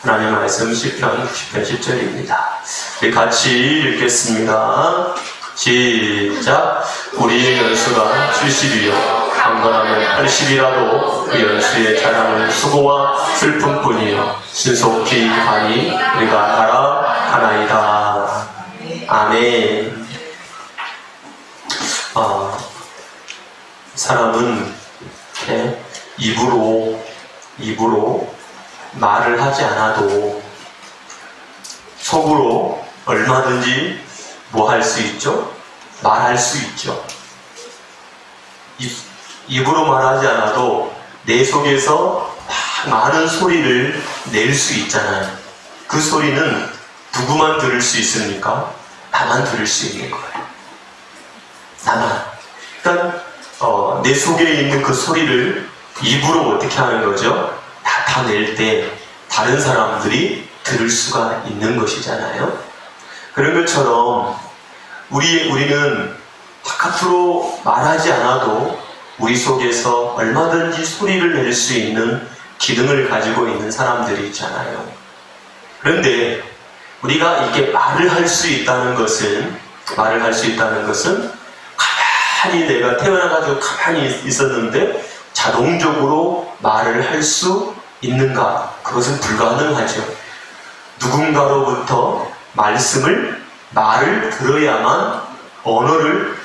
하나님의 말씀 시편 90편 10절입니다. 우리 같이 읽겠습니다. 시작. 우리의 연수가 70이요 강건하면 80이라도 그 연수의 자랑은 수고와 슬픔뿐이요 신속히 가니 우리가 알아가나이다. 아멘. 사람은 입으로 말을 하지 않아도 속으로 얼마든지 뭐 할 수 있죠? 말할 수 있죠. 입으로 말하지 않아도 내 속에서 많은 소리를 낼 수 있잖아요. 그 소리는 누구만 들을 수 있습니까? 나만 들을 수 있는 거예요. 나만. 그러니까 내 속에 있는 그 소리를 입으로 어떻게 하는 거죠? 다 낼 때 다른 사람들이 들을 수가 있는 것이잖아요. 그런 것처럼 우리는 바깥으로 말하지 않아도 우리 속에서 얼마든지 소리를 낼 수 있는 기능을 가지고 있는 사람들이 있잖아요. 그런데 우리가 이렇게 말을 할 수 있다는 것은 가만히 내가 태어나가지고 가만히 있었는데 자동적으로 말을 할 수 있는가? 그것은 불가능하죠. 누군가로부터 말을 들어야만 언어를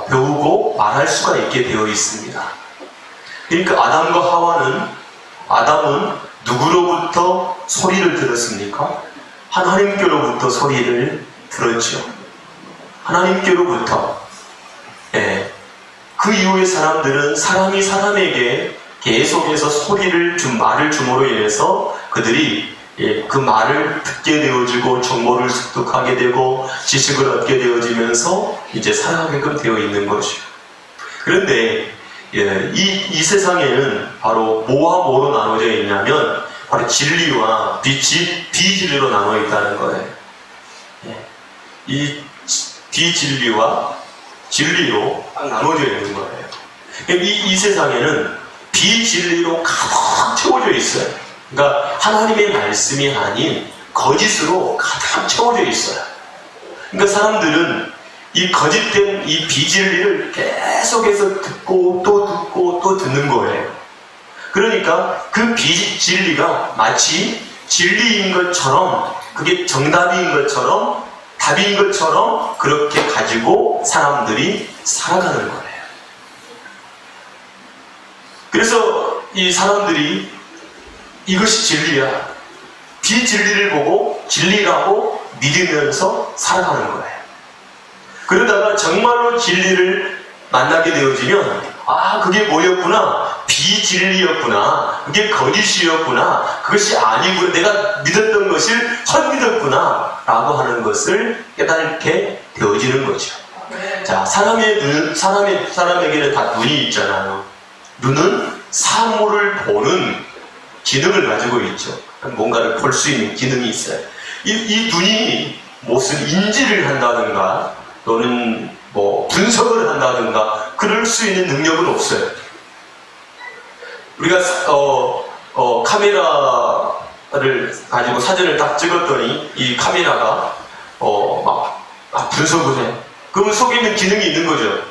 배우고 말할 수가 있게 되어 있습니다. 그러니까 아담은 누구로부터 소리를 들었습니까? 하나님께로부터 소리를 들었죠. 하나님께로부터. 그 이후의 사람들은 사람이 사람에게 계속해서 말을 줌으로 인해서 그들이 그 말을 듣게 되어지고 정보를 습득하게 되고 지식을 얻게 되어지면서 이제 살아가게끔 되어 있는 것이요. 그런데 이 세상에는 바로 뭐와 뭐로 나눠져 있냐면 바로 진리와 비진리로 나눠 있다는 거예요. 이 비진리와 진리로 딱 나눠져 있는 거예요. 이 세상에는 비진리로 가득 채워져 있어요. 그러니까 하나님의 말씀이 아닌 거짓으로 가득 채워져 있어요. 그러니까 사람들은 이 거짓된 이 비진리를 계속해서 듣고 또 듣는 거예요. 그러니까 그 비진리가 마치 진리인 것처럼, 그게 정답인 것처럼, 답인 것처럼 그렇게 가지고 사람들이 살아가는 거예요. 그래서 이 사람들이 이것이 진리야, 비진리를 보고 진리라고 믿으면서 살아가는 거예요. 그러다가 정말로 진리를 만나게 되어지면 그게 뭐였구나, 비진리였구나, 그게 거짓이었구나, 그것이 아니구나, 내가 믿었던 것을 헛믿었구나 라고 하는 것을 깨닫게 되어지는 거죠. 자, 사람에게는 다 눈이 있잖아요. 눈은 사물을 보는 기능을 가지고 있죠. 뭔가를 볼 수 있는 기능이 있어요. 이 눈이 무슨 인지를 한다든가 또는 뭐 분석을 한다든가 그럴 수 있는 능력은 없어요. 우리가 카메라를 가지고 사진을 딱 찍었더니 이 카메라가 막 분석을 해. 그러면 속에 있는 기능이 있는 거죠.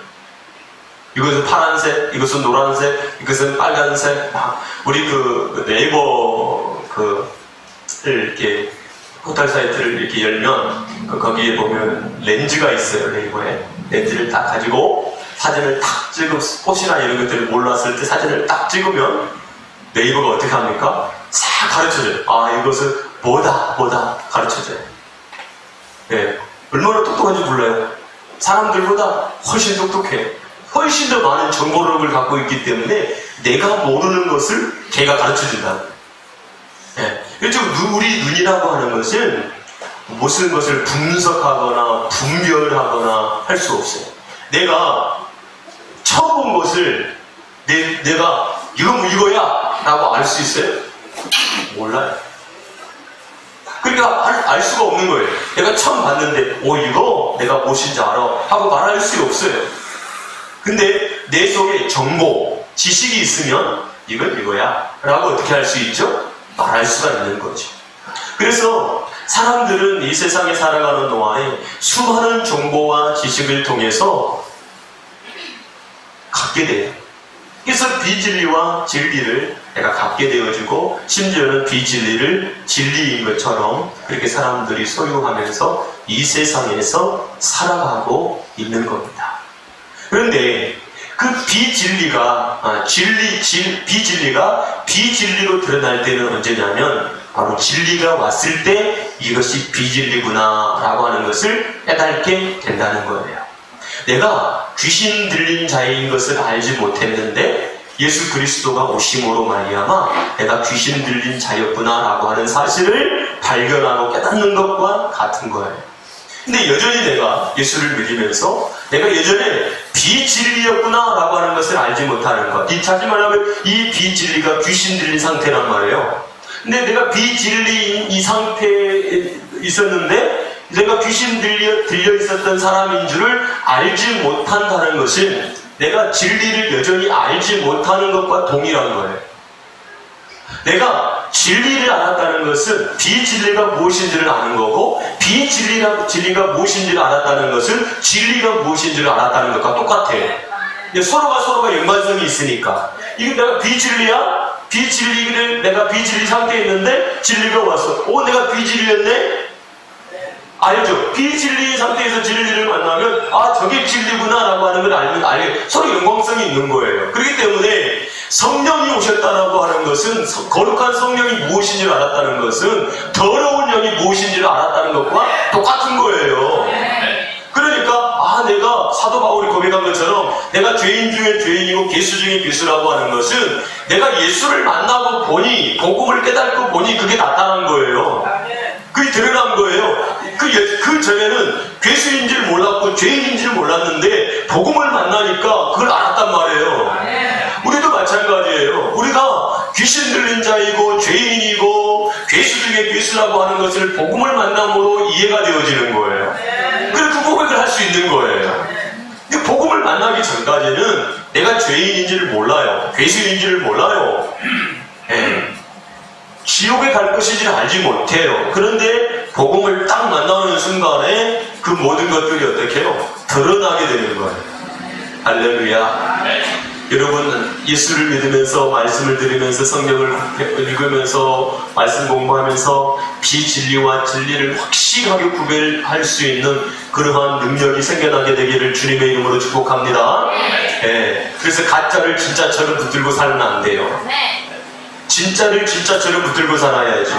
이것은 파란색, 이것은 노란색, 이것은 빨간색. 우리 그 네이버 이렇게 포털 사이트를 이렇게 열면 거기에 보면 렌즈가 있어요. 네이버에 렌즈를 딱 가지고 사진을 딱 꽃이나 이런 것들을 몰랐을 때 사진을 딱 찍으면 네이버가 어떻게 합니까? 싹 가르쳐줘요. 이것은 뭐다 가르쳐줘요. 얼마나 똑똑한지 몰라요. 사람들보다 훨씬 똑똑해요. 훨씬 더 많은 정보력을 갖고 있기 때문에 내가 모르는 것을 걔가 가르쳐준다. 그렇죠. 우리 눈이라고 하는 것은 무슨 것을 분석하거나 분별하거나 할 수 없어요. 내가 처음 본 것을 내가 이거야 라고 알 수 있어요? 몰라요. 그러니까 알 수가 없는 거예요. 내가 처음 봤는데 이거 내가 무엇인지 알아 하고 말할 수 없어요. 근데 내 속에 정보, 지식이 있으면 이건 이거야 라고 어떻게 할 수 있죠? 말할 수가 있는 거죠. 그래서 사람들은 이 세상에 살아가는 동안에 수많은 정보와 지식을 통해서 갖게 돼요. 그래서 비진리와 진리를 내가 갖게 되어지고 심지어는 비진리를 진리인 것처럼 그렇게 사람들이 소유하면서 이 세상에서 살아가고 있는 겁니다. 그런데 그 비진리가 비진리가 비진리로 드러날 때는 언제냐면 바로 진리가 왔을 때 이것이 비진리구나 라고 하는 것을 깨닫게 된다는 거예요. 내가 귀신 들린 자인 것을 알지 못했는데 예수 그리스도가 오심으로 말미암아 내가 귀신 들린 자였구나 라고 하는 사실을 발견하고 깨닫는 것과 같은 거예요. 근데 여전히 내가 예수를 믿으면서 내가 예전에 비진리였구나 라고 하는 것을 알지 못하는 것. 다시 말하면 이 비진리가 귀신 들린 상태란 말이에요. 근데 내가 비진리인 이 상태에 있었는데 내가 귀신 들려 있었던 사람인 줄을 알지 못한다는 것은 내가 진리를 여전히 알지 못하는 것과 동일한 거예요. 내가 진리를 알았다는 것은 비진리가 무엇인지를 아는 거고 진리가 무엇인지를 알았다는 것은 진리가 무엇인지를 알았다는 것과 똑같아요. 서로가 연관성이 있으니까 이게 내가 비진리야? 비진리를 내가 비진리 상태에 있는데 진리가 왔어. 내가 비진리였네? 알죠? 비진리 상태에서 진리를 만나면 저게 진리구나 라고 하는 걸 알면 서로 연관성이 있는 거예요. 그렇기 때문에 성령이 오셨다라고 하는 것은 거룩한 성령이 무엇인지를 알았다는 것은 더러운 영이 무엇인지를 알았다는 것과 똑같은 거예요. 그러니까 내가 사도 바울이 고백한 것처럼 내가 죄인 중에 죄인이고 괴수 중에 괴수라고 하는 것은 내가 예수를 만나고 보니 복음을 깨닫고 보니 그게 나타난 거예요. 그게 드러난 거예요. 그 전에는 괴수인 줄 몰랐고 죄인인 줄 몰랐는데 복음을 만나니까 그걸 알았단 말이에요. 우리도 마찬가지예요. 우리가 귀신 들린 자이고 죄인이고 괴수 중에 괴수라고 하는 것을 복음을 만남으로 이해가 되어지는 거예요. 그래서 그 고백을 할 수 있는 거예요. 근데 복음을 만나기 전까지는 내가 죄인인지를 몰라요. 괴수인지를 몰라요. 지옥에 갈 것인지를 알지 못해요. 그런데 복음을 딱 만나는 순간에 그 모든 것들이 어떻게 해요? 드러나게 되는 거예요. 할렐루야. 여러분 예수를 믿으면서 말씀을 들으면서 성경을 읽으면서 말씀 공부하면서 비진리와 진리를 확실하게 구별할 수 있는 그러한 능력이 생겨나게 되기를 주님의 이름으로 축복합니다. 그래서 가짜를 진짜처럼 붙들고 살면 안 돼요. 진짜를 진짜처럼 붙들고 살아야죠.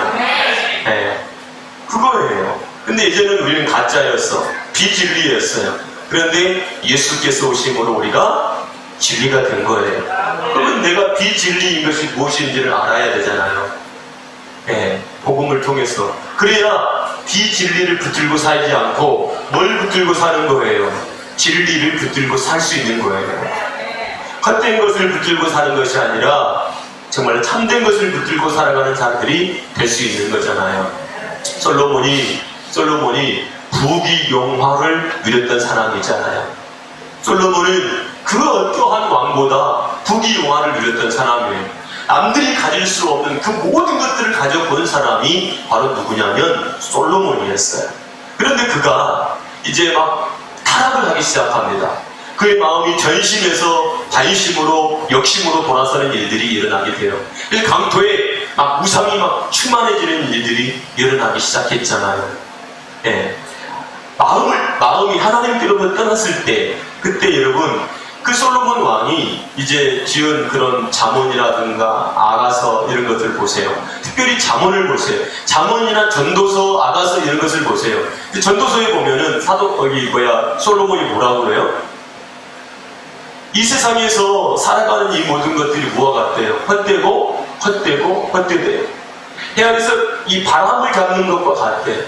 그거예요. 근데 이제는 우리는 가짜였어. 비진리였어요. 그런데 예수께서 오심으로 우리가 진리가 된 거예요. 그러면 내가 비진리인 것이 무엇인지를 알아야 되잖아요. 복음을 통해서. 그래야 비진리를 붙들고 살지 않고 뭘 붙들고 사는 거예요? 진리를 붙들고 살 수 있는 거예요. 헛된 것을 붙들고 사는 것이 아니라 정말 참된 것을 붙들고 살아가는 사람들이 될 수 있는 거잖아요. 솔로몬이 부귀영화를 누렸던 사람이잖아요. 솔로몬은 그 어떠한 왕보다 부귀영화를 누렸던 사람이에요. 남들이 가질 수 없는 그 모든 것들을 가져본 사람이 바로 누구냐면 솔로몬이었어요. 그런데 그가 이제 막 타락을 하기 시작합니다. 그의 마음이 전심에서 반심으로 역심으로 돌아서는 일들이 일어나게 돼요. 강토에 막 우상이 막 충만해지는 일들이 일어나기 시작했잖아요. 마음이 하나님께로부터 떠났을 때, 그때 여러분 그 솔로몬 왕이 이제 지은 그런 잠언이라든가 아가서 이런 것들 보세요. 특별히 잠언을 보세요. 잠언이나 전도서, 아가서 이런 것을 보세요. 전도서에 보면은 솔로몬이 뭐라고 그래요? 이 세상에서 살아가는 이 모든 것들이 뭐와 같대요? 헛되대요. 그래서 이 바람을 잡는 것과 같대.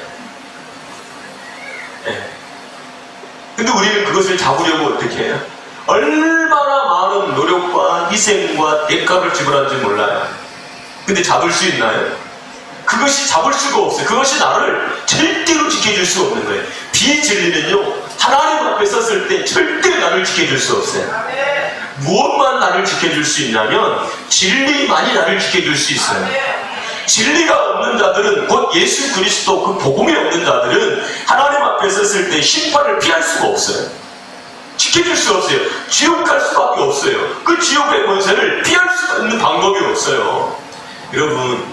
근데 우리는 그것을 잡으려고 어떻게 해요? 얼마나 많은 노력과 희생과 대가를 지불하는지 몰라요. 근데 잡을 수 있나요? 그것이 잡을 수가 없어요. 그것이 나를 절대로 지켜줄 수 없는 거예요. 비진리는요, 하나님 앞에 섰을 때 절대 나를 지켜줄 수 없어요. 무엇만 나를 지켜줄 수 있냐면 진리만이 나를 지켜줄 수 있어요. 진리가 없는 자들은, 곧 예수 그리스도 그 복음이 없는 자들은 하나님 앞에 섰을 때 심판을 피할 수가 없어요. 지켜줄 수 없어요. 지옥 갈 수밖에 없어요. 그 지옥의 권세를 피할 수 있는 방법이 없어요. 여러분,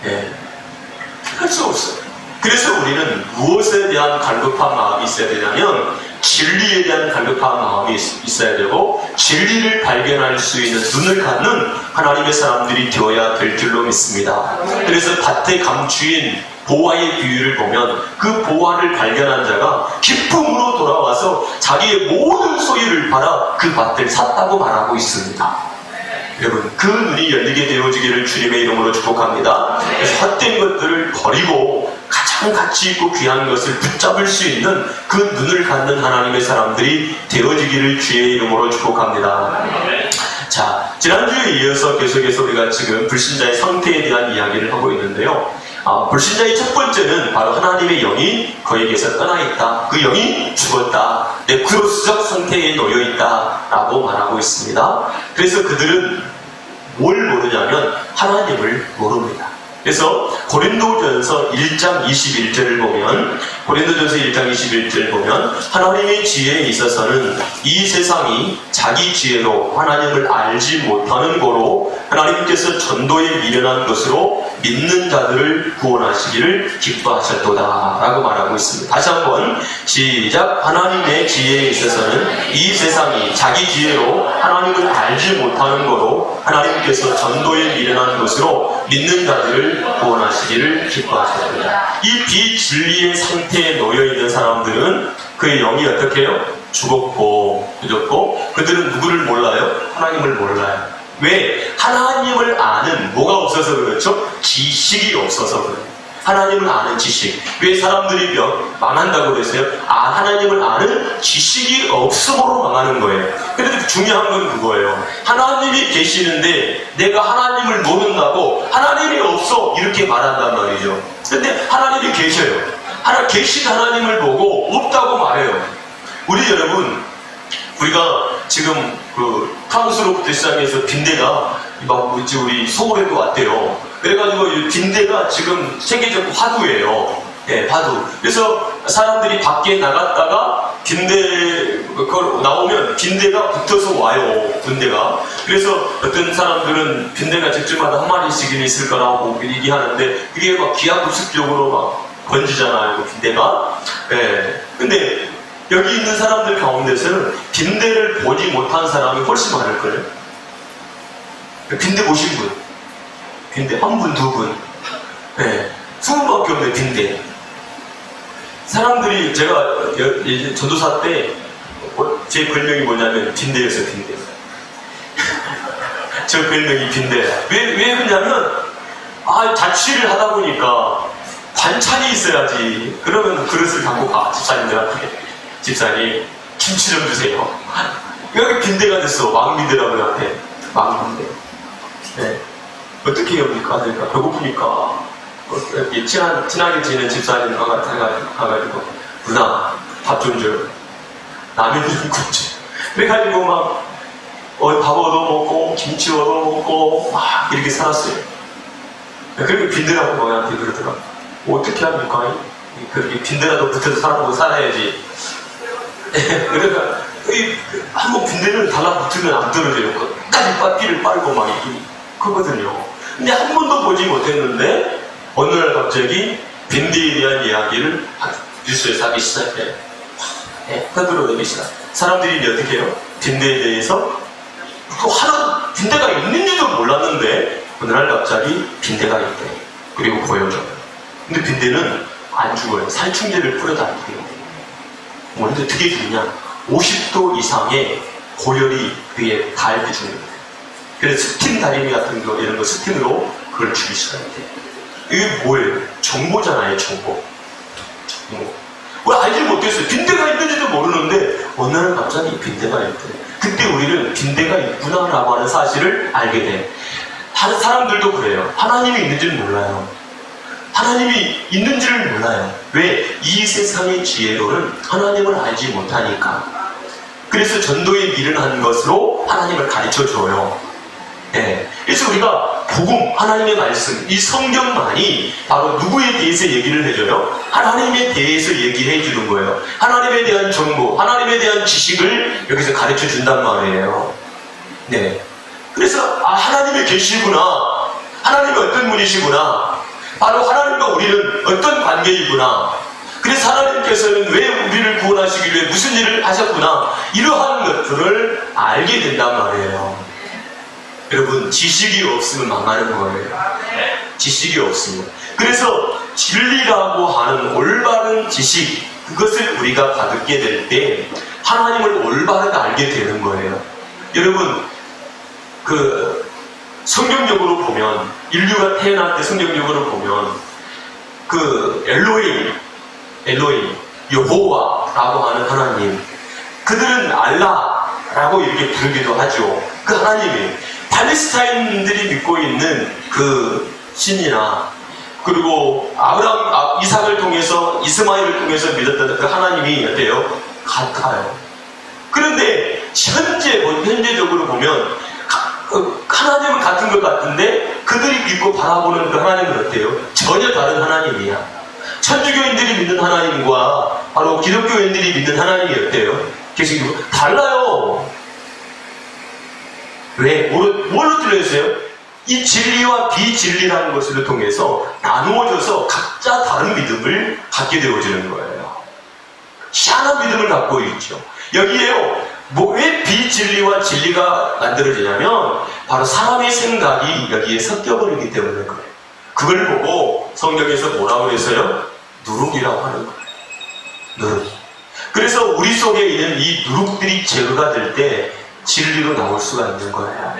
피할 수 없어요. 그래서 우리는 무엇에 대한 갈급한 마음이 있어야 되냐면 진리에 대한 갈급한 마음이 있어야 되고, 진리를 발견할 수 있는 눈을 갖는 하나님의 사람들이 되어야 될 줄로 믿습니다. 그래서 밭의 감추인 보화의 비유를 보면 그 보화를 발견한 자가 기쁨으로 돌아와서 자기의 모든 소유를 팔아 그 밭을 샀다고 말하고 있습니다. 여러분, 그 눈이 열리게 되어지기를 주님의 이름으로 축복합니다. 그래서 헛된 것들을 버리고 가장 가치 있고 귀한 것을 붙잡을 수 있는 그 눈을 갖는 하나님의 사람들이 되어지기를 주의 이름으로 축복합니다. 자, 지난주에 이어서 계속해서 우리가 지금 불신자의 상태에 대한 이야기를 하고 있는데요. 불신자의 첫 번째는 바로 하나님의 영이 그에게서 떠나있다. 그 영이 죽었다. 네크로스적 상태에 놓여있다. 라고 말하고 있습니다. 그래서 그들은 뭘 모르냐면 하나님을 모릅니다. 그래서 고린도전서 1장 21절을 보면, 고린도전서 1장 21절을 보면 하나님의 지혜에 있어서는 이 세상이 자기 지혜로 하나님을 알지 못하는 거로 하나님께서 전도에 미련한 것으로 믿는 자들을 구원하시기를 기뻐하셨도다 라고 말하고 있습니다. 다시 한번 시작. 하나님의 지혜에 있어서는 이 세상이 자기 지혜로 하나님을 알지 못하는 거로 하나님께서 전도에 미련한 것으로 믿는 자들을 구원하시기를 기뻐하셨습니다. 이 비진리의 상태에 놓여있는 사람들은 그의 영이 어떻게 해요? 죽었고 늦었고, 그들은 누구를 몰라요? 하나님을 몰라요. 왜? 하나님을 아는 뭐가 없어서 그렇죠? 지식이 없어서 그래요. 하나님을 아는 지식. 왜 사람들이 망한다고 그랬어요? 하나님을 아는 지식이 없음으로 망하는 거예요. 그런데 중요한 건 그거예요. 하나님이 계시는데 내가 하나님을 모른다고 하나님이 없어 이렇게 말한단 말이죠. 근데 하나님이 계셔요. 계신 하나님을 보고 없다고 말해요. 우리 여러분, 우리가 지금 그 프랑스로부터 시작해서 빈대가 막 우리 서울에도 왔대요. 그래가지고 이 빈대가 지금 세계적 화두예요. 화두. 그래서 사람들이 밖에 나갔다가 빈대 나오면 빈대가 붙어서 와요. 빈대가. 그래서 어떤 사람들은 빈대가 집집마다 한 마리씩은 있을 거라고 얘기하는데 그게 막 기하급수적으로 막 번지잖아요. 빈대가. 근데 여기 있는 사람들 가운데서는 빈대를 보지 못한 사람이 훨씬 많을 거예요. 빈대 보신 분, 빈대 한 분, 두 분, 20밖에 없네. 빈대. 사람들이, 제가 전도사 때 제 별명이 뭐냐면 빈대였어요. 빈대. 저 별명이 빈대. 왜 그러냐면 자취를 하다 보니까 반찬이 있어야지. 그러면 그릇을 갖고 가, 집사님들한테. 집사님, 김치 좀 주세요. 여기 빈대가 됐어. 망빈대라고 한테. 망빈대. 어떻게 해야 합니까? 그러니까 배고프니까 친하게 지낸 집사님과 가가지고 누나 밥 좀 줘요. 라면 좀 굽죠. 그래가지고 막 밥 얻어먹고 김치 얻어먹고 막 이렇게 살았어요. 그리고 빈대라고 너한테 그러더라. 어떻게 합니까? 그렇게 빈대라도 붙어서 사람하고 살아야지. 그러니까 한번 빈대를 달라붙으면 안 떨어져요. 끝까지 빠삐를 빨고 막 그거든요. 근데 한 번도 보지 못했는데 어느 날 갑자기 빈대에 대한 이야기를 뉴스에서 하기 시작해요. 떠들어내기 시작. 사람들이 이제 어떻게 해요? 빈대에 대해서 빈대가 있는지도 몰랐는데 어느 날 갑자기 빈대가 있대. 그리고 보여줘요. 근데 빈대는 안 죽어요. 살충제를 뿌려다니고요. 뭔데 어떻게 죽냐? 50도 이상의 고열이 그에 닿게 죽는 거예요. 그래서 스팀 다리미 같은 거, 이런 거 스팀으로 그걸 죽이기 시작해요. 이게 뭐예요? 정보잖아요, 정보. 왜 알지 못했어요? 빈대가 있는지도 모르는데 어느 날 갑자기 빈대가 있대. 그때 우리는 빈대가 있구나라고 하는 사실을 알게 돼. 다른 사람들도 그래요. 하나님이 있는지는 몰라요. 하나님이 있는지를 몰라요. 왜? 이 세상의 지혜로는 하나님을 알지 못하니까. 그래서 전도에 미련한 것으로 하나님을 가르쳐줘요. 그래서 우리가 복음, 하나님의 말씀, 이 성경만이 바로 누구에 대해서 얘기를 해줘요? 하나님에 대해서 얘기해 주는 거예요. 하나님에 대한 정보, 하나님에 대한 지식을 여기서 가르쳐 준단 말이에요. 네. 그래서 하나님이 계시구나. 하나님이 어떤 분이시구나. 바로 하나님과 우리는 어떤 관계이구나. 그래서 하나님께서는 왜 우리를 구원하시기 위해 무슨 일을 하셨구나. 이러한 것들을 알게 된단 말이에요. 여러분, 지식이 없으면 망하는 거예요. 지식이 없으면. 그래서 진리라고 하는 올바른 지식, 그것을 우리가 받게 될 때 하나님을 올바르게 알게 되는 거예요. 여러분, 성경적으로 보면, 인류가 태어날 때 성경적으로 보면 엘로힘, 여호와라고 하는 하나님, 그들은 알라라고 이렇게 부르기도 하죠. 그 하나님이 팔레스타인들이 믿고 있는 그 신이나, 그리고 이삭을 통해서, 이스마엘을 통해서 믿었던 그 하나님이 어때요? 같아요. 그런데 현재적으로 보면 하나님은 같은 것 같은데 그들이 믿고 바라보는 그 하나님은 어때요? 전혀 다른 하나님이야. 천주교인들이 믿는 하나님과 바로 기독교인들이 믿는 하나님이 어때요? 개신교 달라요. 왜? 뭘로 들려있어요? 이 진리와 비진리라는 것을 통해서 나누어져서 각자 다른 믿음을 갖게 되어지는 거예요. 희한한 믿음을 갖고 있죠. 여기에요. 왜 비진리와 진리가 만들어지냐면 바로 사람의 생각이 여기에 섞여버리기 때문에 그래요. 그걸 보고 성경에서 뭐라고 했어요? 누룩이라고 하는 거예요. 누룩. 그래서 우리 속에 있는 이 누룩들이 제거가 될 때 진리로 나올 수가 있는 거예요.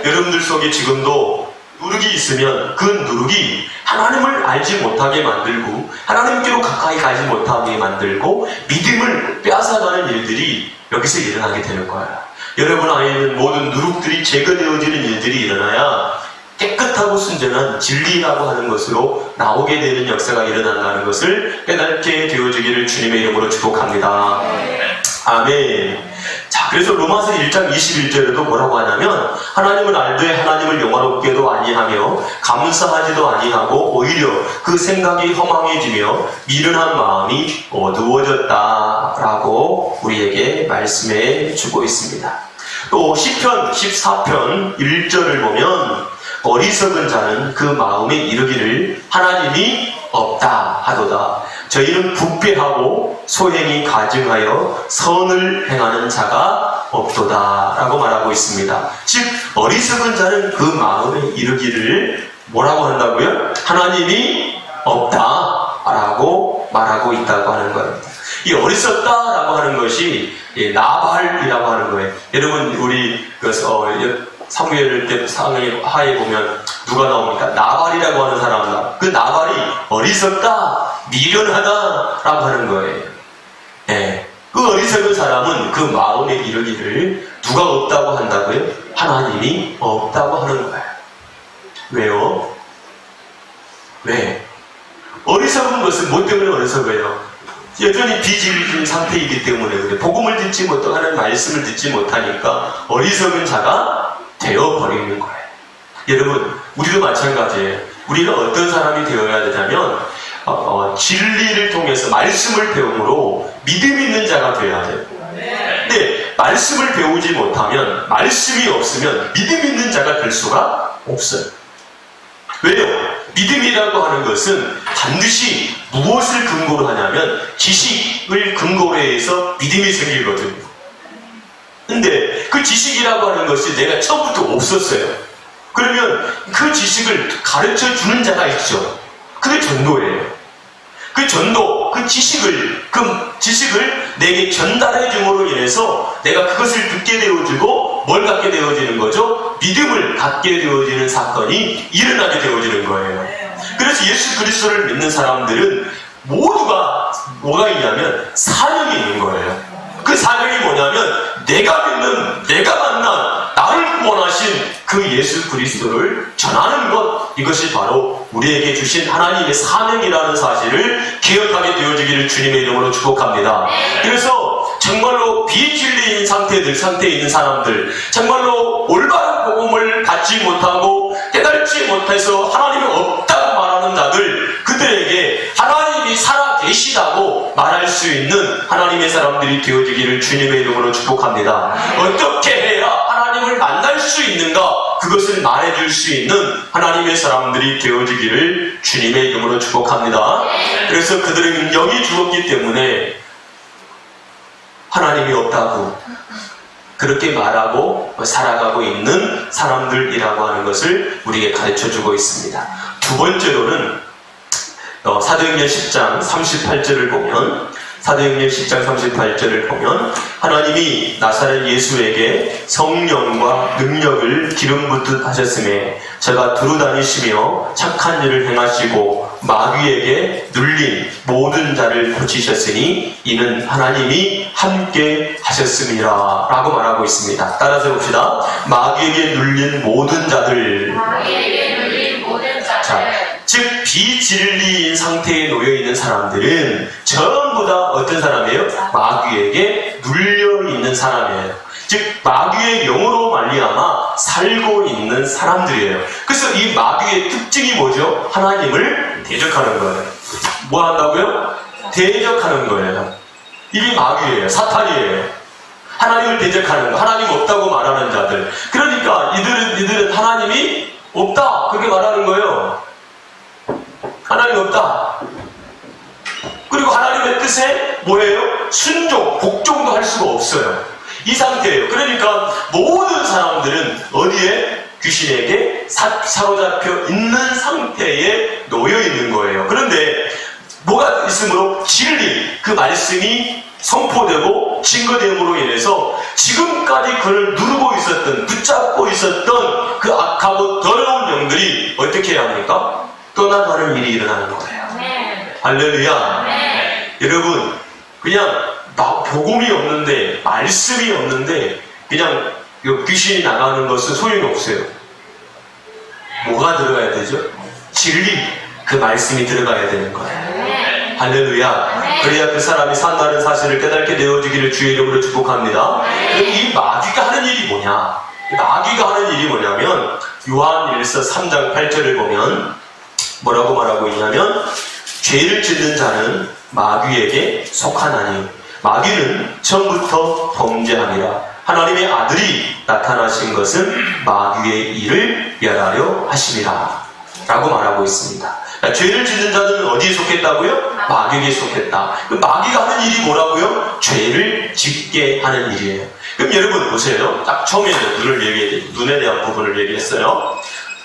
여러분들 속에 지금도 누룩이 있으면 그 누룩이 하나님을 알지 못하게 만들고 하나님께로 가까이 가지 못하게 만들고 믿음을 빼앗아가는 일들이 여기서 일어나게 되는 거예요. 여러분 안에 있는 모든 누룩들이 제거되어지는 일들이 일어나야 깨끗하고 순전한 진리라고 하는 것으로 나오게 되는 역사가 일어난다는 것을 깨닫게 되어지기를 주님의 이름으로 축복합니다. 아멘. 자, 그래서 로마서 1장 21절에도 뭐라고 하냐면 하나님을 알되 하나님을 영화롭게도 아니하며 감사하지도 아니하고 오히려 그 생각이 허망해지며 미련한 마음이 어두워졌다라고 우리에게 말씀해 주고 있습니다. 또 시편 14편 1절을 보면 어리석은 자는 그 마음에 이르기를 하나님이 없다 하도다. 저희는 부패하고 소행이 가증하여 선을 행하는 자가 없도다 라고 말하고 있습니다. 즉 어리석은 자는 그 마음에 이르기를 뭐라고 한다고요? 하나님이 없다 라고 말하고 있다고 하는 겁니다. 이 어리석다라고 하는 것이 나발이라고 하는 거예요. 여러분 우리 사무엘 때 상하에 보면 누가 나옵니까? 나발이라고 하는 사람이다. 그 나발이 어리석다, 미련하다라고 하는 거예요. 네. 그 어리석은 사람은 그 마음에 이르기를 누가 없다고 한다고요? 하나님이 없다고 하는 거예요. 왜요? 왜? 어리석은 것은 뭐 때문에 어리석어요? 여전히 비진리적인 상태이기 때문에 그래. 복음을 듣지 못하는 말씀을 듣지 못하니까 어리석은 자가 되어버리는 거예요. 여러분, 우리도 마찬가지예요. 우리는 어떤 사람이 되어야 되냐면 진리를 통해서 말씀을 배움으로 믿음 있는 자가 되어야 돼요. 근데 말씀을 배우지 못하면, 말씀이 없으면 믿음 있는 자가 될 수가 없어요. 왜요? 믿음이라고 하는 것은 반드시 무엇을 근거로 하냐면 지식을 근거로 해서 믿음이 생기거든요. 근데 그 지식이라고 하는 것이 내가 처음부터 없었어요. 그러면 그 지식을 가르쳐 주는 자가 있죠. 그게 전도예요. 그 전도, 그 지식을 내게 전달해 줌으로 인해서 내가 그것을 듣게 되어지고 뭘 갖게 되어지는 거죠? 믿음을 갖게 되어지는 사건이 일어나게 되어지는 거예요. 그래서 예수 그리스도를 믿는 사람들은 모두가 뭐가 있냐면 사명이 있는 거예요. 그 사명이 뭐냐면 내가 믿는, 내가 만난, 나를 구원하신 그 예수 그리스도를 전하는 것, 이것이 바로 우리에게 주신 하나님의 사명이라는 사실을 기억하게 되어지기를 주님의 이름으로 축복합니다. 그래서 정말로 비진리인 상태에 있는 사람들, 정말로 올바른 복음을 받지 못하고 깨달지 못해서 하나님이 없다고 말하는 자들, 그들에게 하나님이 살아 계시다고 말할 수 있는 하나님의 사람들이 되어지기를 주님의 이름으로 축복합니다. 어떻게 해야 하나님을 만날 수 있는가? 그것을 말해줄 수 있는 하나님의 사람들이 되어지기를 주님의 이름으로 축복합니다. 그래서 그들은 영이 죽었기 때문에 하나님이 없다고 그렇게 말하고 살아가고 있는 사람들이라고 하는 것을 우리에게 가르쳐주고 있습니다. 두 번째로는 사도행전 10장 38절을 보면 사도행전 10장 38절을 보면 하나님이 나사렛 예수에게 성령과 능력을 기름 붓듯 하셨음에 저가 두루 다니시며 착한 일을 행하시고 마귀에게 눌린 모든 자를 고치셨으니 이는 하나님이 함께 하셨음이라 라고 말하고 있습니다. 따라서 봅시다. 마귀에게 눌린 모든 자들, 즉 비진리인 상태에 놓여있는 사람들은 전부 다 어떤 사람이에요? 마귀에게 눌려있는 사람이에요. 즉 마귀의 영으로 말미암아 살고 있는 사람들이에요. 그래서 이 마귀의 특징이 뭐죠? 하나님을 대적하는 거예요. 뭐 한다고요? 대적하는 거예요. 이게 마귀예요. 사탄이에요. 하나님을 대적하는 거, 하나님 없다고 말하는 자들. 그러니까 이들은 하나님이 없다 그렇게 말하는 거예요. 하나님 없다. 그리고 하나님의 뜻에 뭐예요? 순종, 복종도 할 수가 없어요. 이 상태예요. 그러니까 모든 사람들은 어디에? 귀신에게 사로잡혀 있는 상태에 놓여 있는 거예요. 그런데 뭐가 있으므로 진리, 그 말씀이 선포되고 증거됨으로 인해서 지금까지 그를 누르고 있었던, 붙잡고 있었던 그 악하고 더러운 영들이 어떻게 해야 합니까? 떠나가는 일이 일어나는 거예요. 할렐루야. 여러분, 그냥 복음이 없는데, 말씀이 없는데 그냥 귀신이 나가는 것은 소용이 없어요. 뭐가 들어가야 되죠? 진리, 그 말씀이 들어가야 되는 거예요. 할렐루야. 그래야 그 사람이 산다는 사실을 깨닫게 되어지기를 주의 이름으로 축복합니다. 그럼 이 마귀가 하는 일이 뭐냐? 마귀가 하는 일이 뭐냐면 요한일서 3장 8절을 보면 뭐라고 말하고 있냐면 죄를 짓는 자는 마귀에게 속하나니 마귀는 처음부터 범죄함이라 하나님의 아들이 나타나신 것은 마귀의 일을 멸하려 하심이라 라고 말하고 있습니다. 죄를 짓는 자는 어디에 속했다고요? 마귀에게 속했다. 마귀가 하는 일이 뭐라고요? 죄를 짓게 하는 일이에요. 그럼 여러분 보세요. 딱 처음에는 눈에 대한 부분을 얘기했어요.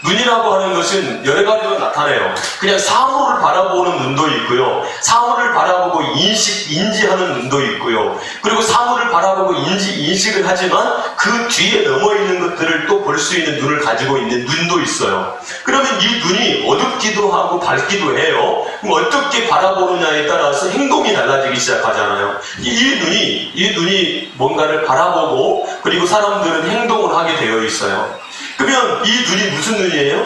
눈이라고 하는 것은 여러 가지로 나타나요. 그냥 사물을 바라보는 눈도 있고요. 사물을 바라보고 인지하는 눈도 있고요. 그리고 사물을 바라보고 인식을 하지만 그 뒤에 넘어 있는 것들을 또 볼 수 있는 눈을 가지고 있는 눈도 있어요. 그러면 이 눈이 어둡기도 하고 밝기도 해요. 그럼 어떻게 바라보느냐에 따라서 행동이 달라지기 시작하잖아요. 이 눈이 뭔가를 바라보고 그리고 사람들은 행동을 하게 되어 있어요. 그러면 이 눈이 무슨 눈이에요?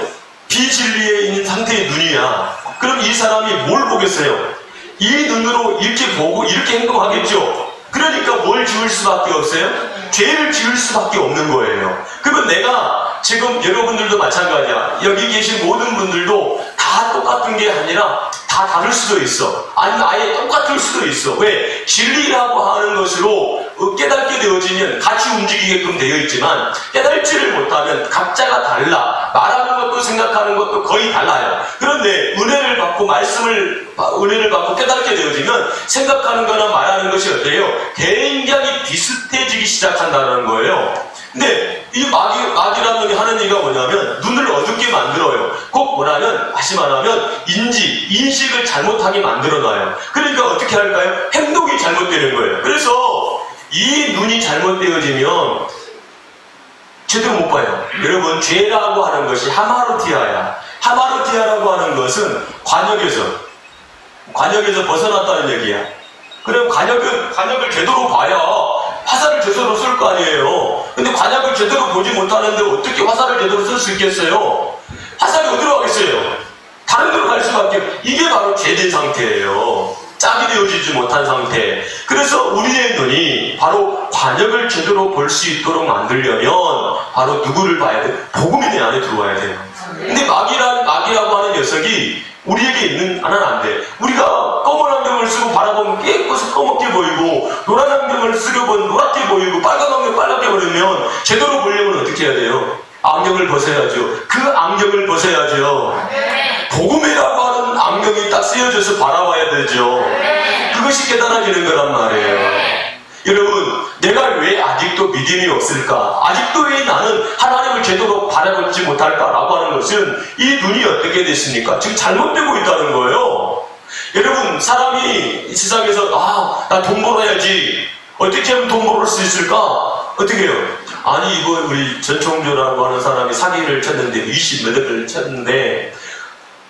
비진리에 있는 상태의 눈이야. 그럼 이 사람이 뭘 보겠어요? 이 눈으로 이렇게 보고 이렇게 행동하겠죠? 그러니까 뭘 지을 수밖에 없어요? 죄를 지을 수밖에 없는 거예요. 그러면 내가 지금 여러분들도 마찬가지야. 여기 계신 모든 분들도 다 똑같은 게 아니라 다 다를 수도 있어. 아니면 아예 똑같을 수도 있어. 왜? 진리라고 하는 것으로 깨닫게 되어지면 같이 움직이게끔 되어 있지만 깨닫지를 못하면 각자가 달라. 말하는 것도 생각하는 것도 거의 달라요. 그런데 은혜를 받고 깨닫게 되어지면 생각하는 거나 말하는 것이 어때요? 굉장히 비슷해지기 시작한다는 거예요. 근데 이 마귀라는 게 하는 얘기가 뭐냐면 눈을 어둡게 만들어요. 꼭 뭐냐면 다시 말하면 인식을 잘못하게 만들어놔요. 그러니까 어떻게 할까요? 행동이 잘못되는 거예요. 그래서 이 눈이 잘못되어지면 제대로 못 봐요. 여러분, 죄라고 하는 것이 하마르티아야. 하마르티아라고 하는 것은 관역에서 벗어났다는 얘기야. 그럼 관역을 제대로 봐야 화살을 제대로 쓸 거 아니에요. 근데 관역을 제대로 보지 못하는데 어떻게 화살을 제대로 쓸 수 있겠어요? 화살이 어디로 가겠어요? 다른 데로 갈 수밖에. 이게 바로 죄된 상태예요. 짝이 되어지지 못한 상태. 그래서 우리의 눈이 바로 관역을 제대로 볼 수 있도록 만들려면 바로 누구를 봐야 돼? 복음이 내 안에 들어와야 돼요. 근데 마귀라고 하는 녀석이 우리에게 있는 하나는 안 돼. 우리가 검은 안경을 쓰고 바라보면 깨끗이 검게 보이고, 노란 안경을 쓰고 보면 노랗게 보이고, 빨간 안경 빨갛게 보이면 제대로 보려면 어떻게 해야 돼요? 안경을 벗어야죠. 그 안경을 벗어야죠. 복음이라고 하는 안경이 딱 쓰여져서 바라봐야 되죠. 그것이 깨달아지는 거란 말이에요. 여러분, 내가 왜 아직도 믿음이 없을까? 아직도 왜 나는 하나님을 제대로 바라보지 못할까라고 하는 것은 이 눈이 어떻게 됐습니까? 지금 잘못되고 있다는 거예요. 여러분, 사람이 이 세상에서 나 돈 벌어야지. 어떻게 하면 돈 벌을 수 있을까? 어떻게 해요? 아니, 이거 우리 전총조라고 하는 사람이 사기를 쳤는데 20몇 억을 쳤는데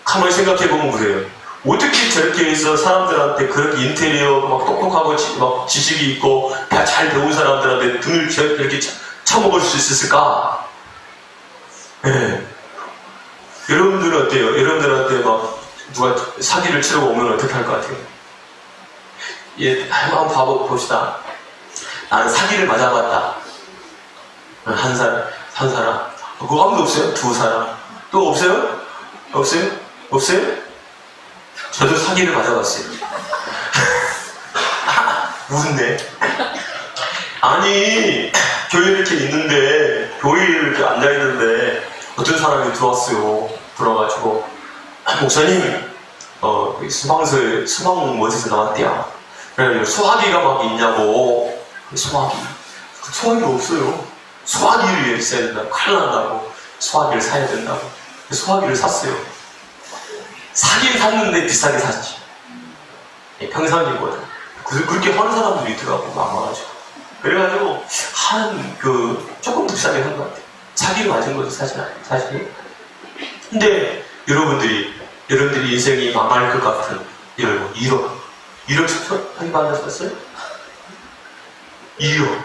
가만히 생각해보면 그래요. 어떻게 저렇게 해서 사람들한테 그렇게 인테리어 막 똑똑하고 막 지식이 있고 잘 배운 사람들한테 등을 이렇게 쳐먹을 수 있었을까? 네. 여러분들은 어때요? 여러분들한테 막 누가 사기를 치러 오면 어떻게 할 것 같아요? 예, 한번 봅시다. 나는 사기를 맞아봤다. 한 사람. 그거 아무도 없어요? 두 사람. 또 없어요? 없어요? 없어요? 저도 사기를 맞아봤어요. 웃네. 아니, 교회에 이렇게 있는데, 교회에 이렇게 앉아있는데, 어떤 사람이 들어왔어요. 들어와가지고, 목사님, 수방 어디서 나왔대요. 그래가지고, 소화기가 막 있냐고, 소화기. 소화기가 없어요. 소화기를 있어야 된다고, 큰일 난다고, 소화기를 사야 된다고. 소화기를 샀어요. 사긴 샀는데 비싸게 샀지. 평상시보다. 그렇게 하는 사람들이 있더라고, 많아가지고. 그래가지고, 조금 비싸게 산 것 같아요. 사기를 맞은 거죠, 사실. 근데, 여러분들이 인생이 망할 것 같은, 1억 사기 받았었어요? 2억,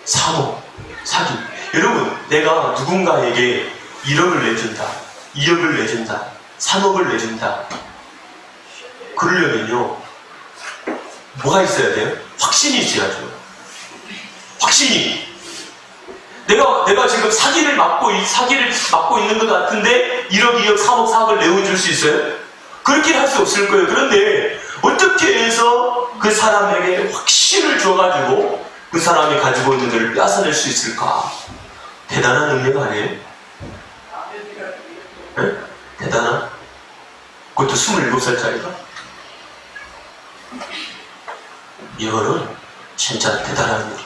3억, 사기. 여러분, 내가 누군가에게 1억을 내준다, 2억을 내준다, 3억을 내준다. 그러려면요, 뭐가 있어야 돼요? 확신이 있어야죠. 확신이. 내가 지금 사기를 막고 있는 것 같은데 1억, 2억, 3억, 4억을 내어줄 수 있어요? 그렇게 할 수 없을 거예요. 그런데 어떻게 해서 그 사람에게 확신을 줘가지고 그 사람이 가지고 있는 것을 뺏어낼 수 있을까? 대단한 능력 아니에요? 네? 대단한? 그것도 27살짜리가? 이거는 진짜 대단한 일.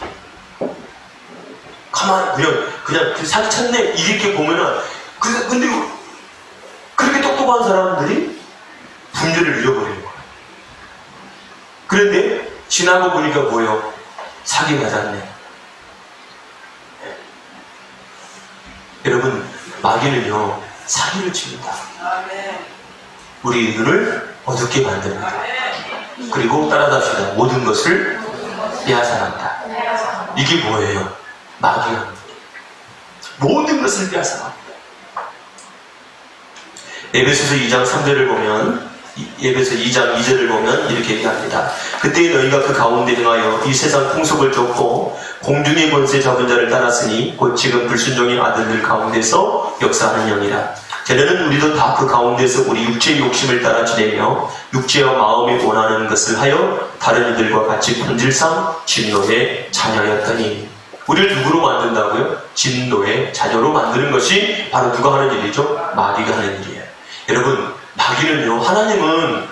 가만히 그냥 그 사기 쳤네 이렇게 보면은 근데 그렇게 똑똑한 사람들이 분별을 잃어버리는 거야. 그런데 지나고 보니까 뭐예요? 사기 맞았네. 여러분, 마귀는요 사기를 칩니다. 우리 눈을 어둡게 만듭니다. 그리고 따라갑시다. 모든 것을 빼앗아간다. 이게 뭐예요? 마귀가 모든 것을 빼앗아갑니다. 에베소서 2장 3절을 보면, 에베소 2장 2절을 보면 이렇게 얘기합니다. 그때 너희가 그 가운데 행하여 이 세상 풍속을 쫓고 공중의 권세 잡은 자를 따랐으니 곧 지금 불순종의 아들들 가운데서 역사하는 영이라. 걔네는 우리도 다 그 가운데서 우리 육체의 욕심을 따라 지내며 육체와 마음이 원하는 것을 하여 다른 이들과 같이 본질상 진노의 자녀였더니. 우리를 누구로 만든다고요? 진노의 자녀로 만드는 것이 바로 누가 하는 일이죠? 마귀가 하는 일이에요. 여러분, 마귀는요, 하나님은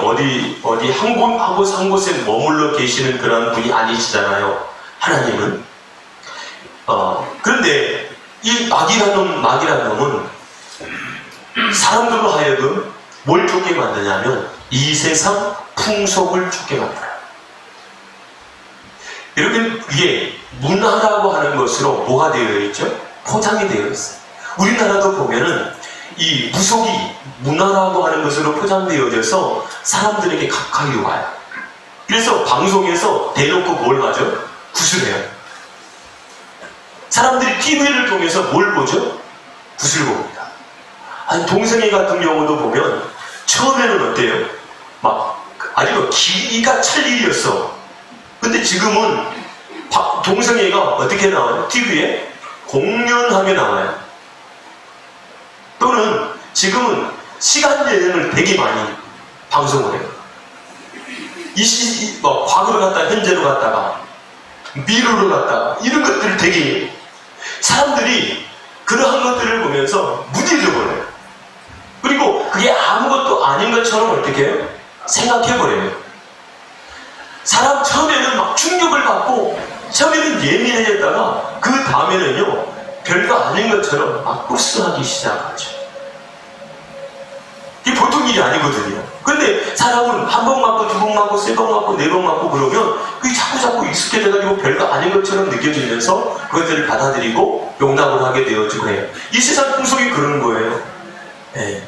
어디 한 곳에 머물러 계시는 그런 분이 아니시잖아요. 하나님은. 그런데 이 마귀라는 놈은 사람들로 하여금 뭘 쫓게 만드냐면 이 세상 풍속을 쫓게 만들어요. 여러분, 이게 문화라고 하는 것으로 뭐가 되어 있죠? 포장이 되어 있어요. 우리나라도 보면은 이 무속이 문화라고 하는 것으로 포장되어져서 사람들에게 가까이 와요. 그래서 방송에서 대놓고 뭘 하죠? 구슬해요. 사람들이 TV를 통해서 뭘 보죠? 구슬 봅니다. 아니, 동생이 같은 경우도 보면 처음에는 어때요? 막 아주 기가 찰 일이었어. 근데 지금은 동성애가 어떻게 나와요? TV에 공연하게 나와요. 또는 지금은 시간 여행을 되게 많이 방송을 해요. 과거로 갔다가 현재로 갔다가 미래로 갔다가 이런 것들을 되게 사람들이 그러한 것들을 보면서 무뎌져버려요. 그리고 그게 아무것도 아닌 것처럼 어떻게 해요? 생각해버려요. 사람 처음에는 막 충격을 받고 처음에는 예민해졌다가 그 다음에는요 별거 아닌 것처럼 막 흡수하기 시작하죠. 이게 보통 일이 아니거든요. 근데 사람은 한 번 맞고 두 번 맞고 세 번 맞고 네 번 맞고 그러면 그게 자꾸 익숙해져가지고 별거 아닌 것처럼 느껴지면서 그것들을 받아들이고 용납을 하게 되어지고 해요. 이 세상 풍속이 그런 거예요. 네.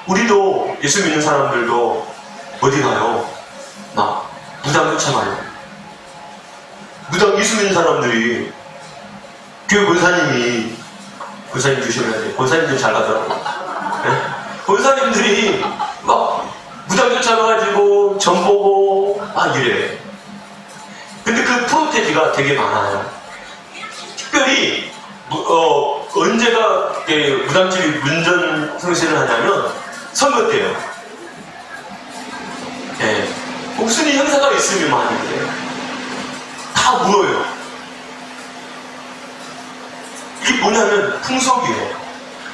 우리도 예수 믿는 사람들도 어디 가요? 막 무당 쫓아가요. 무당 예수 믿는 사람들이 교회 권사님 주셔야 돼요. 권사님들 잘 가더라고요. 네? 권사님들이 막 무당 쫓아가가지고 전 보고 막 이래. 근데 그 프로테지가 되게 많아요. 특별히 언제가 무당집이 문전 성시를 하냐면 선거 때요. 네. 무슨 형사가 있으면 많이 그래요. 다 물어요. 이게 뭐냐면 풍속이에요.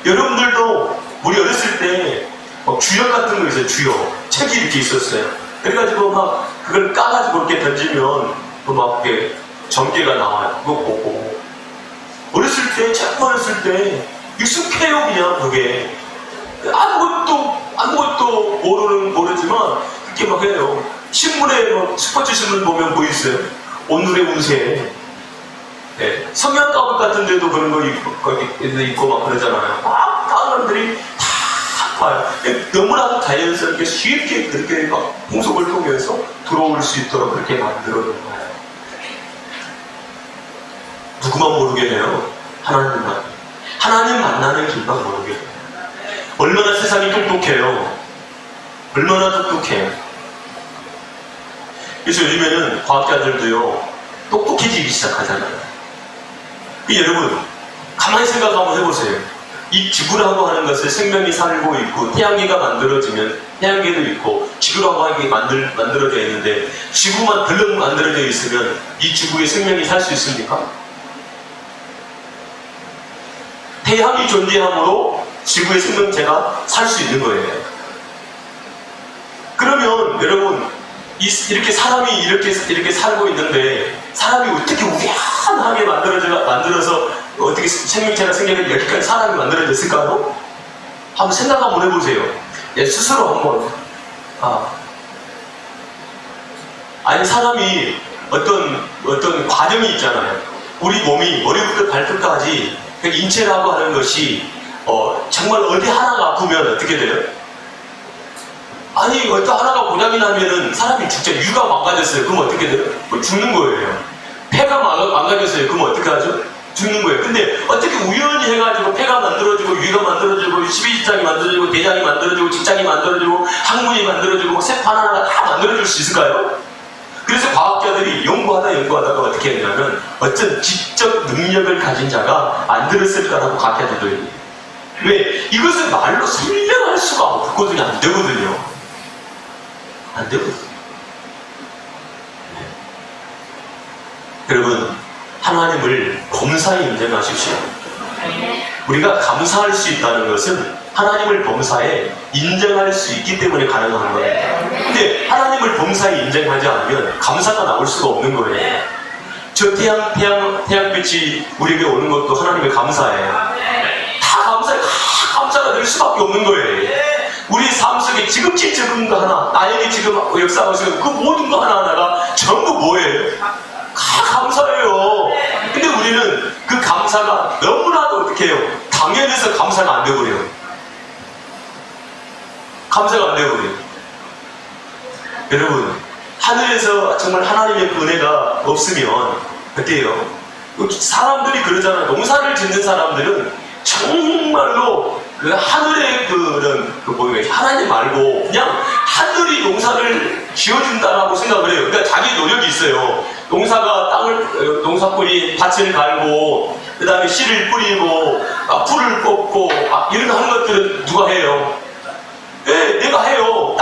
여러분들도 우리 어렸을 때 주역 같은 거 있어요. 주역 책이 이렇게 있었어요. 그래가지고 막 그걸 까가지고 이렇게 던지면 막 이렇게 전개가 나와요. 그거 보고 어렸을 때 책 어렸을 때 익숙해요. 그냥 그게 아무것도 모르지만 그렇게 막 해요. 신문에 스포츠 신문 보면 보이세요? 오늘의 운세. 네. 성형가옷 같은 데도 그런 거 있고 막 그러잖아요. 막 사람들이 다 봐요. 너무나도 자연스럽게 쉽게 그렇게 막 풍속을 통해서 들어올 수 있도록 그렇게 만들어 놓은 거예요. 누구만 모르게 해요? 하나님만. 하나님 만나는 길만 모르게 해요. 얼마나 세상이 똑똑해요. 얼마나 똑똑해요. 그래서 요즘에는 과학자들도요 똑똑해지기 시작하잖아요. 여러분 가만히 생각 한번 해보세요. 이 지구라고 하는 것을 생명이 살고 있고 태양계가 만들어지면 태양계도 있고 지구라고 하는 게 만들어져 있는데 지구만 덜렁 만들어져 있으면 이 지구에 생명이 살 수 있습니까? 태양이 존재함으로 지구의 생명체가 살 수 있는 거예요. 그러면 여러분 이렇게 사람이 이렇게 살고 있는데 사람이 어떻게 우연하게 만들어서 어떻게 생명체가 생겨서 여기까지 사람이 만들어졌을까요? 한번 생각 한번 해보세요. 스스로 한번. 아니 사람이 어떤 과정이 있잖아요. 우리 몸이 머리부터 발끝까지 인체라고 하는 것이 정말 어디 하나가 아프면 어떻게 돼요? 아니 어떤 하나가 고장이 나면은 사람이 진짜 유가 망가졌어요. 그럼 어떻게 돼요? 죽는 거예요. 폐가 망가졌어요. 그럼 어떻게 하죠? 죽는 거예요. 근데 어떻게 우연히 해가지고 폐가 만들어지고 유가 만들어지고 십이지장이 만들어지고 대장이 만들어지고 직장이 만들어지고 항문이 만들어지고 세포 하나하나 다 만들어질 수 있을까요? 그래서 과학자들이 연구하다가 어떻게 했냐면 어떤 지적 능력을 가진 자가 만들었을까라고 과학자들도 얘기해요. 왜? 이것은 말로 설명할 수가 없거든요. 안 되거든요. 안 되거든요. 여러분 하나님을 범사에 인정하십시오. 우리가 감사할 수 있다는 것은 하나님을 범사에 인정할 수 있기 때문에 가능한 거예요. 근데 하나님을 범사에 인정하지 않으면 감사가 나올 수가 없는 거예요. 저 태양빛이 우리에게 오는 것도 하나님의 감사예요. 다 감사해. 감사가 될 수밖에 없는 거예요. 우리 삶 속에 지금 거 하나, 나에게 지금 역사하시는 그 모든 거 하나하나가 전부 뭐예요? 다 감사해요. 근데 우리는 그 감사가 너무나도 어떻게 해요? 당연해서 감사가 안 되버려요. 감사가 안 되버려요. 여러분, 하늘에서 정말 하나님의 은혜가 없으면 어때요? 사람들이 그러잖아요. 농사를 짓는 사람들은 정말로 그 하늘의 뭐예요? 하나님 말고 그냥 하늘이 농사를 지어준다라고 생각을 해요. 그러니까 자기 노력이 있어요. 농사꾼이 밭을 갈고, 그 다음에 씨를 뿌리고, 풀을 뽑고, 이런 하는 것들은 누가 해요? 네, 내가 해요.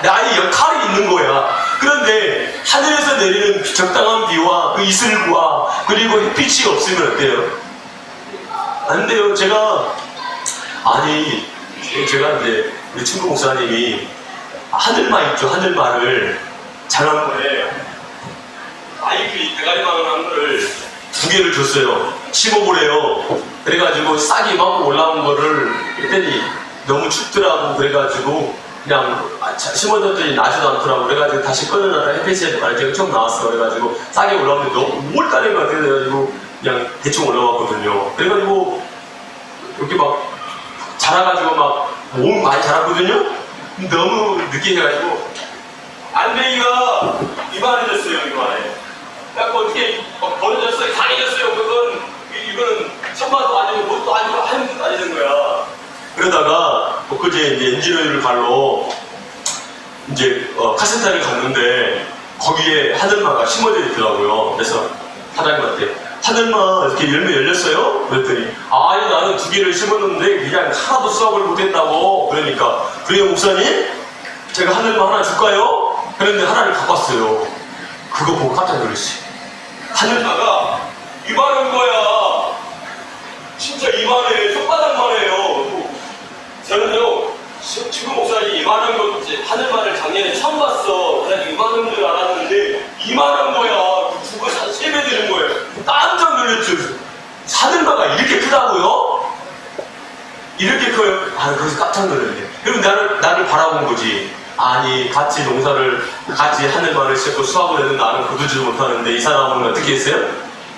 나의 역할이 있는 거야. 그런데 하늘에서 내리는 적당한 비와 그 이슬과 그리고 햇빛이 없으면 어때요? 안 돼요. 제가 이제 우리 친구 목사님이 하늘말 있죠. 하늘말을 장난거에 아이들이 대가리만한 하늘을 2개를 줬어요. 심어보래요. 그래가지고 싹이 막 올라온 거를 했더니 너무 춥더라고. 그래가지고 그냥 심어줬더니 나지도 않더라고. 그래가지고 다시 꺼내놔라. 햇빛에 말이죠. 좀 나왔어. 그래가지고 싹이 올라오는데 너무 몰다리가 돼가지고 그냥 대충 올라왔거든요. 그래가지고 이렇게 막 자라가지고 막 몸 많이 자랐거든요. 너무 늦게 해가지고 알맹이가 이만해졌어요. 이만해. 그래갖고 어떻게 벌어졌어요. 강해졌어요. 이거는 천마도 아니고 뭣도 아니고 하얀것도 아니는 거야. 그러다가 엊그제 이제 엔지니어를 갈러 이제 카센터를 갔는데 거기에 하늘마가 심어져 있더라고요. 그래서 사장님한테 하늘마 이렇게 열매 열렸어요? 그랬더니 아니 나는 2개를 심었는데 그냥 하나도 수확을 못했다고. 그러니까 그래요 목사님? 제가 하늘마 하나 줄까요? 그런데 하나를 갖고 왔어요. 그거 보고 깜짝 놀랐어요. 하늘마가 이만한 거야. 진짜 이만해. 손바닥만 해요. 저는요 지금 목사님 이만한 거 하늘마를 작년에 처음 봤어. 그냥 이만한 줄 알았는데 이만한 거야. 두고 3배 되는 거예요. 깜짝 놀랐죠. 하늘마가 이렇게 크다고요? 이렇게 커요? 그래서 깜짝 놀랐네. 그럼 나를 바라본 거지. 아니 같이 하늘마를 싣고 수확을 해도 나는 거두지 못하는데 이 사람은 어떻게 했어요?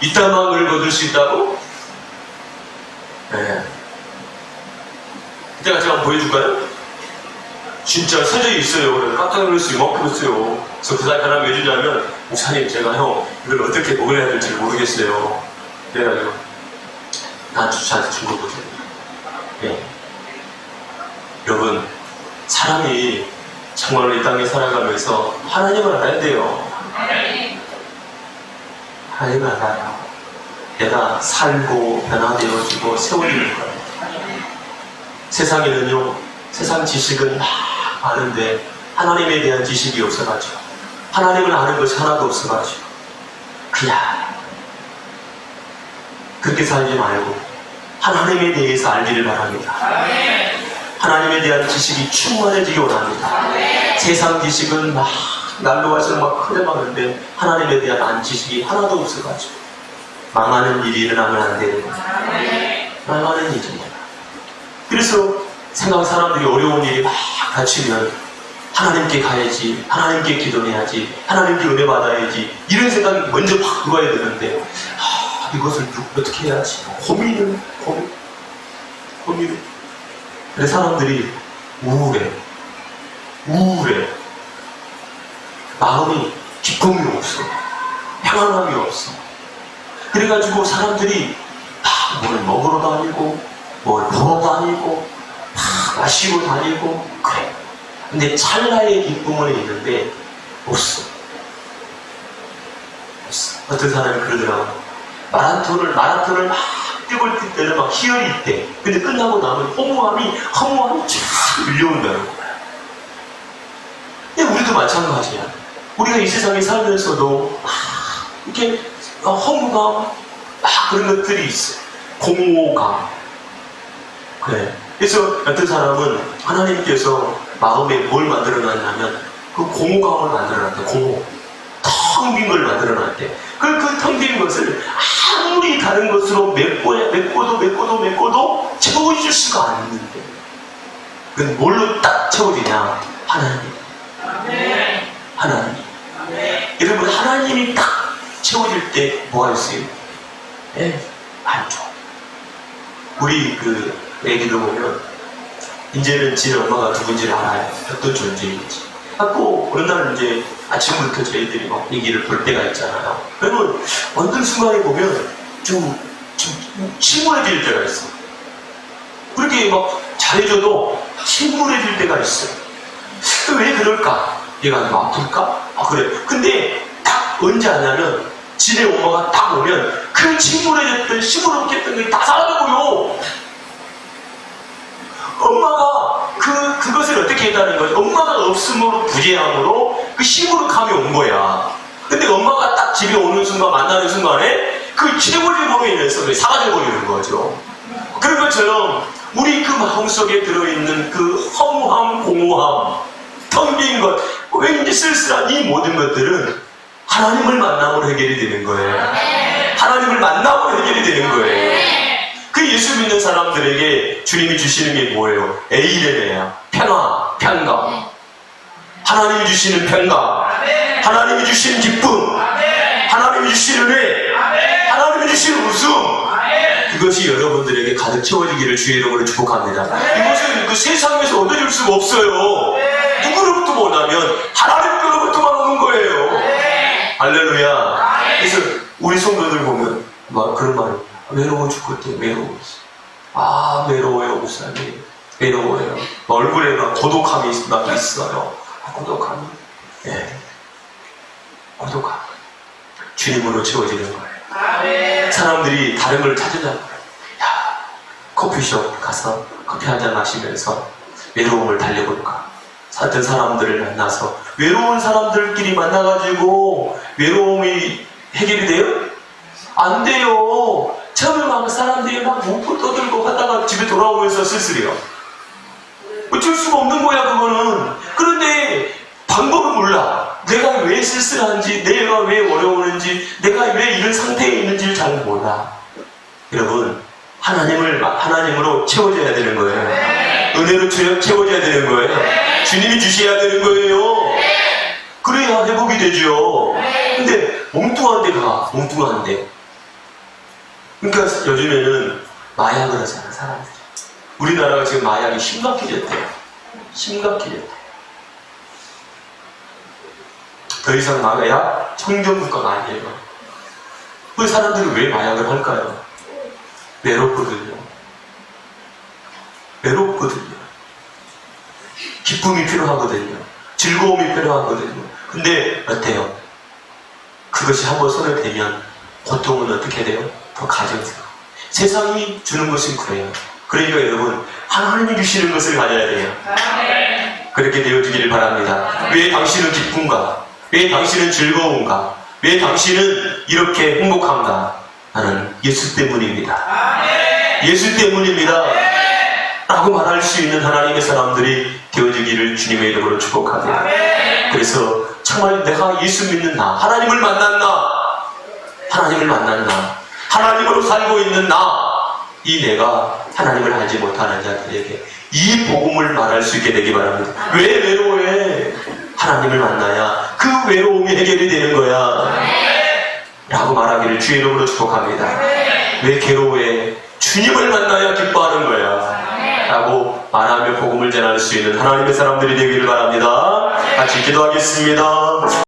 이따망을 거둘 수 있다고? 네. 이따가 제가 한번 보여줄까요? 진짜 서져 있어요. 그래서 깜짝 놀랐어요. 이만큼 했어요. 그래서 그 사람 해주자면 목사님 제가 이걸 어떻게 먹어야 될지 모르겠어요. 그래가지고 나한테 저한테 준 거거든요. 네. 여러분 사람이 정말로 이 땅에 살아가면서 하나님을 알아야 돼요. 하나님을 알아요. 내가 살고 변화되어지고 세워지는 거예요. 세상에는요, 세상 지식은 많은데 하나님에 대한 지식이 없어가지고 하나님을 아는 것이 하나도 없어가지고 그냥 그렇게 살지 말고 하나님에 대해서 알기를 바랍니다. 하나님에 대한 지식이 충만해지기 원합니다. 세상 지식은 날로 갈수록 막 흘러가는데 하나님에 대한 지식이 하나도 없어가지고 망하는 일이 일어나면 안 되는 거예요. 망하는 일입니다. 그래서 사람들이 어려운 일이 막 닥치면 하나님께 가야지, 하나님께 기도해야지, 하나님께 은혜 받아야지 이런 생각이 먼저 막 들어야 되는데 이것을 어떻게 해야지? 고민을 그래서 사람들이 우울해 마음이 기쁨이 없어, 평안함이 없어. 그래가지고 사람들이 뭘 먹으러 다니고 뭘 보러 다니고 마시고 다니고 그래. 근데 찰나의 기쁨은 있는데 없어. 어떤 사람이 그러더라고. 마라톤을 막 뛰볼 때는 막 희열이 있대. 근데 끝나고 나면 허무함이 쫙 밀려온다는 거야. 근데 우리도 마찬가지야. 우리가 이 세상에 살면서도 이렇게 허무감 그런 것들이 있어. 공허감. 그래. 그래서 어떤 사람은 하나님께서 마음에 뭘 만들어놨냐면 그 공허감을 만들어놨대. 공허. 텅 빈 걸 만들어놨대. 그 텅 빈 것을 아무리 다른 것으로 메꿔도 채워줄 수가 없는데 그건 뭘로 딱 채워지냐? 하나님. 하나님. 여러분 하나님이 딱 채워질 때 뭐가 있어요? 만족. 우리 애기들 보면 이제는 지 엄마가 누군지를 알아요. 어떤 존재인지. 하고 어느 날 이제 아침부터 저희들이 막 얘기를 볼 때가 있잖아요. 그러면 어떤 순간에 보면 좀 침울해질 때가 있어. 그렇게 그렇게 막 잘해줘도 침울해질 때가 있어요. 왜 그럴까? 얘가 좀 아플까? 아, 그래. 근데 딱 언제 하냐면 지네 엄마가 딱 오면 그 침울해졌던 시무룩 했던 게 다 사라져버려. 엄마가 그것을 어떻게 했다는 거지? 엄마가 없음으로 부재함으로 그 시무룩함이 온 거야. 근데 엄마가 딱 집에 오는 순간, 만나는 순간에 그 채워짐으로 인해서 사라져버리는 거죠. 그런 것처럼 우리 그 마음속에 들어있는 그 허무함, 공허함, 텅 빈 것, 왠지 쓸쓸한 이 모든 것들은 하나님을 만남으로 해결이 되는 거예요. 하나님을 만남으로 해결이 되는 거예요. 그 예수 믿는 사람들에게 주님이 주시는 게 뭐예요? 에이레네야. 평화, 평강. 하나님이 주시는 평강. 하나님이 주시는 기쁨. 하나님이 주시는 은혜. 하나님이 주시는 웃음. 그것이 여러분들에게 가득 채워지기를 주의 이름으로 축복합니다. 이것은 그 세상에서 얻어줄 수가 없어요. 누구로부터 오냐면 하나님께로부터만 오는 거예요. 할렐루야. 그래서 우리 성도들 보면 막 그런 말을 외로워 죽겠대. 외로워. 아, 외로워요, 목사님. 외로워요. 얼굴에 막 고독함이 막 있어요. 고독함이. 예. 고독함. 주님으로 채워지는 거예요. 사람들이 다른 걸 찾으잖아요. 야, 커피숍 가서 커피 한잔 마시면서 외로움을 달래볼까? 어떤 사람들을 만나서 외로운 사람들끼리 만나가지고 외로움이 해결이 돼요? 안 돼요. 처음에 막 사람들이 막 목포 떠들고 하다가 집에 돌아오면서 쓸쓸해요. 어쩔 수가 없는 거야, 그거는. 그런데 방법을 몰라. 내가 왜 쓸쓸한지, 내가 왜 어려우는지, 내가 왜 이런 상태에 있는지를 잘 몰라. 여러분, 하나님으로 채워져야 되는 거예요. 은혜로 채워져야 되는 거예요. 주님이 주셔야 되는 거예요. 그래야 회복이 되죠. 근데 엉뚱한데. 그러니까 요즘에는 마약을 하잖아, 사람들이. 우리나라가 지금 마약이 심각해졌대요. 더 이상 마약 청정국가가 아니에요. 그 사람들이 왜 마약을 할까요? 외롭거든요. 기쁨이 필요하거든요. 즐거움이 필요하거든요. 근데 어때요? 그것이 한번 손을 대면 고통은 어떻게 돼요? 더 가져져요. 세상이 주는 것은 그래요. 그러니까 여러분, 하나님이 주시는 것을 가져야 돼요. 그렇게 되어주기를 바랍니다. 왜 당신은 기쁜가? 왜 당신은 즐거운가? 왜 당신은 이렇게 행복한가? 나는 예수 때문입니다. 예수 때문입니다. 라고 말할 수 있는 하나님의 사람들이 되어주기를 주님의 이름으로 축복합니다. 그래서 정말 내가 예수 믿는 나, 하나님을 만났나, 하나님으로 살고 있는 나, 이 내가 하나님을 알지 못하는 자들에게 이 복음을 말할 수 있게 되기 바랍니다. 왜 외로워해? 하나님을 만나야 그 외로움이 해결이 되는 거야. 라고 말하기를 주의 이름으로 축복합니다. 왜 괴로워해? 주님을 만나야 기뻐하는 거야. 라고 말하며 복음을 전할 수 있는 하나님의 사람들이 되기를 바랍니다. 같이 기도하겠습니다.